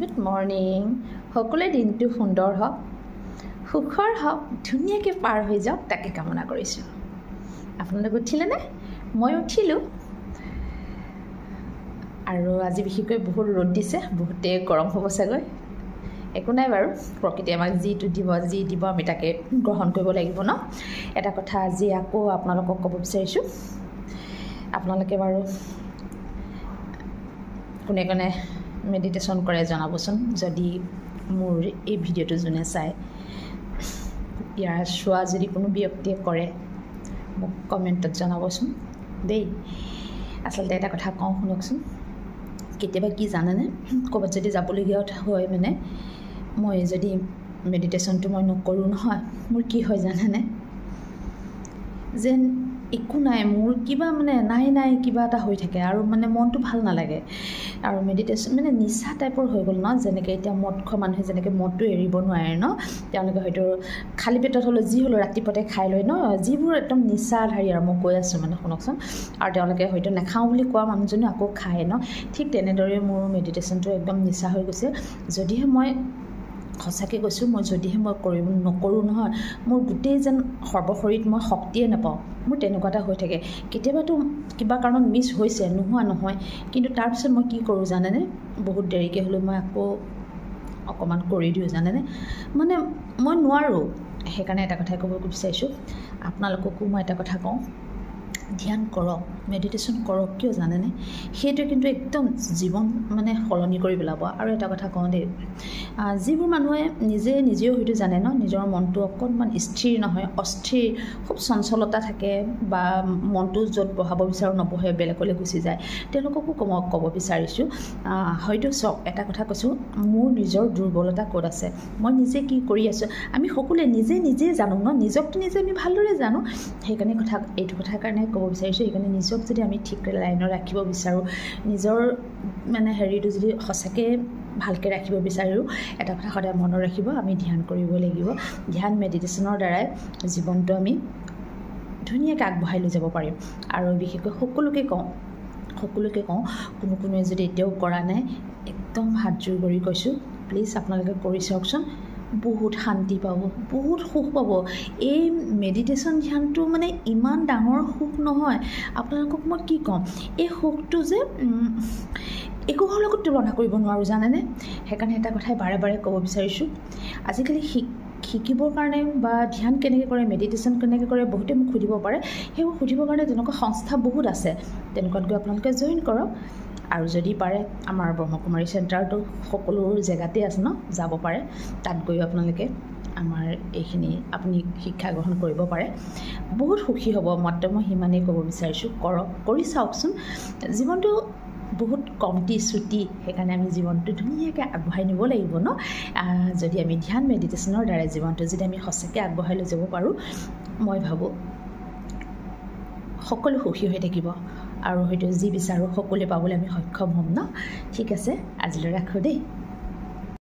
Good morning. সকলোৱে দিনটো সুন্দৰ হওক, সুখৰ হওক, ধুনীয়াকৈ পাৰ হৈ যাওক তাকে কামনা কৰিছোঁ। আপোনালোক উঠিলেনে? মই উঠিলোঁ। আৰু আজি বিশেষকৈ বহুত ৰ'দ দিছে, বহুতে গৰম হ'ব চাগৈ। একো নাই বাৰু, প্ৰকৃতিয়ে আমাক যিটো দিব আমি তাকে গ্ৰহণ কৰিব লাগিব ন। এটা কথা আজি আকৌ আপোনালোকক ক'ব বিচাৰিছোঁ, আপোনালোকে বাৰু কোনে কোনে মেডিটেশ্যন কৰে জনাবচোন। যদি মোৰ এই ভিডিঅ'টো যোনে চায়, ইয়াৰ চোৱা যদি কোনো ব্যক্তিয়ে কৰে মোক কমেণ্টত জনাবচোন দেই। আচলতে এটা কথা কওঁ শুনকচোন। কেতিয়াবা কি জানেনে, ক'ৰবাত যদি যাবলগীয়া হয় মানে মই যদি মেডিটেশ্যনটো মই নকৰোঁ নহয়, মোৰ কি হয় জানেনে, যেন একো নাই, মোৰ কিবা মানে নাই কিবা এটা হৈ থাকে আৰু মানে মনটো ভাল নালাগে। আৰু মেডিটেশ্যন মানে নিচা টাইপৰ হৈ গ'ল ন। যেনেকৈ এতিয়া মদ খোৱা মানুহে যেনেকৈ মদটো এৰিব নোৱাৰে ন, তেওঁলোকে হয়তো খালী পেটত হ'লেও যি হ'লেও ৰাতিপুৱাতে খাই লয় ন, যিবোৰ একদম নিচাধাৰী আৰু মই কৈ আছোঁ মানে শুনকচোন। আৰু তেওঁলোকে হয়তো নাখাওঁ বুলি কোৱা মানুহজনীও আকৌ খায় ন। ঠিক তেনেদৰে মোৰ মেডিটেশ্যনটো একদম নিচা হৈ গৈছে। যদিহে মই সঁচাকৈ কৈছোঁ, যদিহে মই নকৰোঁ নহয়, মোৰ গোটেই যেন সৰ্বশৰীৰত মই শক্তিয়ে নাপাওঁ। মোৰ তেনেকুৱা এটা হৈ থাকে। কেতিয়াবাতো কিবা কাৰণত মিছ হৈছে, নোহোৱা নহয়, কিন্তু তাৰপিছত মই কি কৰোঁ জানেনে, বহুত দেৰিকৈ হ'লেও মই আকৌ অকণমান কৰি দিওঁ জানেনে। মানে মই নোৱাৰোঁ। সেইকাৰণে এটা কথাই ক'ব বিচাৰিছোঁ, আপোনালোককো মই এটা কথা কওঁ, ধ্যান কৰক, মেডিটেশ্যন কৰক। কিয় জানেনে, সেইটোৱে কিন্তু একদম জীৱন মানে সলনি কৰি পেলাব। আৰু এটা কথা কওঁ দেই, যিবোৰ মানুহে নিজেও হয়তো জানে ন, নিজৰ মনটো অকণমান স্থিৰ নহয়, অস্থিৰ, খুব চঞ্চলতা থাকে, বা মনটো য'ত বহাব বিচাৰোঁ নবহে, বেলেগলৈ গুচি যায়, তেওঁলোককো ক'ব বিচাৰিছোঁ, হয়তো চাওক এটা কথা কৈছোঁ, মোৰ নিজৰ দুৰ্বলতা ক'ত আছে, মই নিজে কি কৰি আছোঁ, আমি সকলোৱে নিজে জানো ন, নিজকতো নিজে আমি ভালদৰে জানো। সেইকাৰণে এইটো কথাৰ কাৰণে ক'ব বিচাৰিছোঁ, সেইকাৰণে নিজক যদি আমি ঠিক লাইনত ৰাখিব বিচাৰোঁ, নিজৰ মানে হেৰিটো যদি সঁচাকৈ ভালকৈ ৰাখিব বিচাৰোঁ, এটা কথা সদায় মনত ৰাখিব, আমি ধ্যান কৰিব লাগিব। ধ্যান মেডিটেশ্যনৰ দ্বাৰাই জীৱনটো আমি ধুনীয়াকৈ আগবঢ়াই লৈ যাব পাৰিম। আৰু বিশেষকৈ সকলোকে কওঁ, কোনোৱে যদি এতিয়াও কৰা নাই, একদম হাত জোৰ কৰি কৈছোঁ, প্লিজ আপোনালোকে কৰি চাওকচোন। বহুত শান্তি পাব, বহুত সুখ পাব। এই মেডিটেশ্যন ধ্যানটো মানে ইমান ডাঙৰ সুখ নহয়। আপোনালোকক মই কি ক'ম, এই সুখটো যে একোৰ লগত তুলনা কৰিব নোৱাৰোঁ জানেনে। সেইকাৰণে এটা কথাই বাৰে বাৰে ক'ব বিচাৰিছোঁ, আজিকালি শিকিবৰ কাৰণে বা ধ্যান কেনেকৈ কৰে, মেডিটেশ্যন কেনেকৈ কৰে, বহুতে মোক সুধিব পাৰে। সেইবোৰ সুধিবৰ কাৰণে তেনেকুৱা সংস্থা বহুত আছে, তেনেকুৱাত গৈ আপোনালোকে জইন কৰক। আৰু যদি পাৰে আমাৰ ব্ৰহ্মকুমাৰী চেণ্টাৰটো সকলো জেগাতে আছে ন, যাব পাৰে, তাত গৈ আপোনালোকে আমাৰ এইখিনি আপুনি শিক্ষা গ্ৰহণ কৰিব পাৰে, বহুত সুখী হ'ব। মাত্ৰ মই সিমানেই ক'ব বিচাৰিছোঁ, কৰক, কৰি চাওকচোন। জীৱনটো বহুত কমটি চুটি, সেইকাৰণে আমি জীৱনটো ধুনীয়াকৈ আগবঢ়াই নিব লাগিব ন। যদি আমি ধ্যান মেডিটেশ্যনৰ দ্বাৰাই জীৱনটো যদি আমি সঁচাকৈ আগবঢ়াই লৈ যাব পাৰোঁ, মই ভাবোঁ সকলো সুখী হৈ থাকিব, আৰু হয়তো যি বিচাৰোঁ সকলোৱে পাবলৈ আমি সক্ষম হ'ম ন। ঠিক আছে, আজিলৈ ৰাখোঁ দেই।